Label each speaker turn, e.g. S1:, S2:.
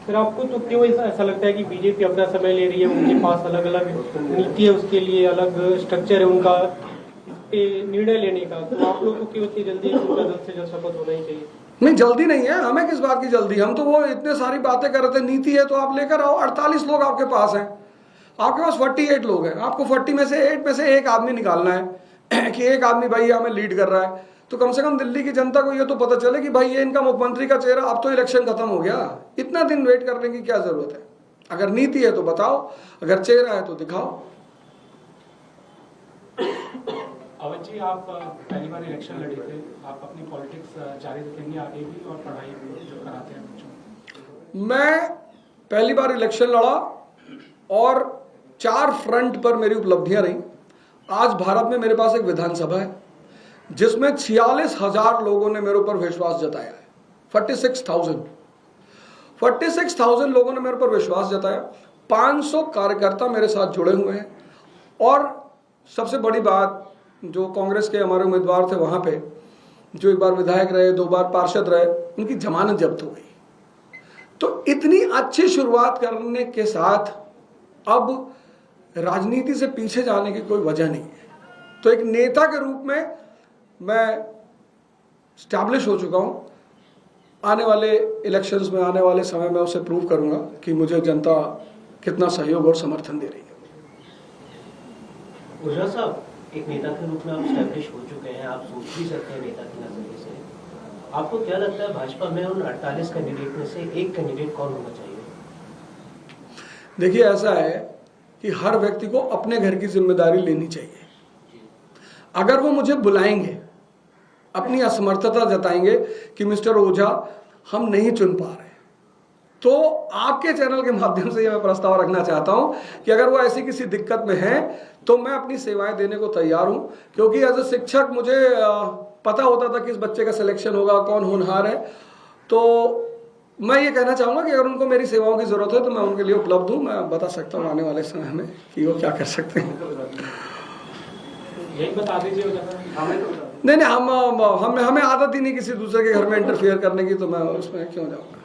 S1: फिर आपको तो क्यों ऐसा लगता है कि बीजेपी अपना समय ले रही है, उनके पास अलग अलग नीति है, उसके लिए अलग स्ट्रक्चर है उनका इस पे निर्णय लेने का, तो आप लोग को क्यों इतनी जल्दी उनका जल्द से जल्द शपथ होना ही चाहिए?
S2: नहीं, जल्दी नहीं है, हमें किस बात की जल्दी। हम तो वो इतने सारी बातें कर रहे थे, नीति है तो आप लेकर आओ। 48 लोग आपके पास हैं, आपके पास 48 लोग हैं, आपको 40 में से 8 में से एक आदमी निकालना है कि एक आदमी भाई हमें लीड कर रहा है। तो कम से कम दिल्ली की जनता को ये तो पता चले कि भाई ये इनका मुख्यमंत्री का चेहरा, अब तो इलेक्शन खत्म हो गया, इतना दिन वेट करने की क्या जरूरत है। अगर नीति है तो बताओ, अगर चेहरा है तो दिखाओ।
S3: अवध जी, आप पहली बार इलेक्शन लड़े थे, आप अपनी पॉलिटिक्स जारी रखेंगे आगे भी और पढ़ाई भी जो कराते हैं बच्चों?
S2: मैं पहली बार इलेक्शन लड़ा और 4 फ्रंट पर मेरी उपलब्धियां रही। आज भारत में मेरे पास एक विधानसभा है जिसमें 46,000 लोगों ने मेरे ऊपर विश्वास जताया है। 46,000 लोगों ने मेरे ऊपर विश्वास जताया। 500 कार्यकर्ता मेरे साथ जुड़े हुए हैं। और सबसे बड़ी बात, जो कांग्रेस के हमारे उम्मीदवार थे वहां पे, जो एक बार विधायक रहे, 2 बार पार्षद रहे, उनकी जमानत जब्त हो गई। तो इतनी अच्छी शुरुआत करने के साथ अब राजनीति से पीछे जाने की कोई वजह नहीं है। तो एक नेता के रूप में मैं स्टैब्लिश हो चुका हूं। आने वाले इलेक्शंस में, आने वाले समय में उसे प्रूव करूंगा कि मुझे जनता कितना सहयोग और समर्थन दे रही है।
S4: ओझा साहब, एक नेता के रूप में आप स्टैब्लिश हो चुके हैं, आप सोच भी सकते हैं नेता के नजरिए से। आपको क्या लगता है भाजपा में उन 48 कैंडिडेट में से एक कैंडिडेट कौन होना चाहिए?
S2: देखिए, ऐसा है कि हर व्यक्ति को अपने घर की जिम्मेदारी लेनी चाहिए। अगर वो मुझे बुलाएंगे, अपनी असमर्थता जताएंगे कि मिस्टर ओझा हम नहीं चुन पा रहे, तो आपके चैनल के माध्यम से ये मैं प्रस्ताव रखना चाहता हूं कि अगर वो ऐसी किसी दिक्कत में है तो मैं अपनी सेवाएं देने को तैयार हूं। क्योंकि एज ए शिक्षक मुझे पता होता था कि इस बच्चे का सिलेक्शन होगा, कौन होनहार है। तो मैं ये कहना चाहूंगा कि अगर उनको मेरी सेवाओं की जरूरत है तो मैं उनके लिए उपलब्ध हूं। मैं बता सकता हूं आने वाले समय में कि वो क्या कर सकते हैं।
S3: यही बता दीजिए हमें तो
S2: नहीं, हमें आदत ही नहीं किसी दूसरे के घर में इंटरफेयर करने की, तो मैं उसमें क्यों जाऊंगा।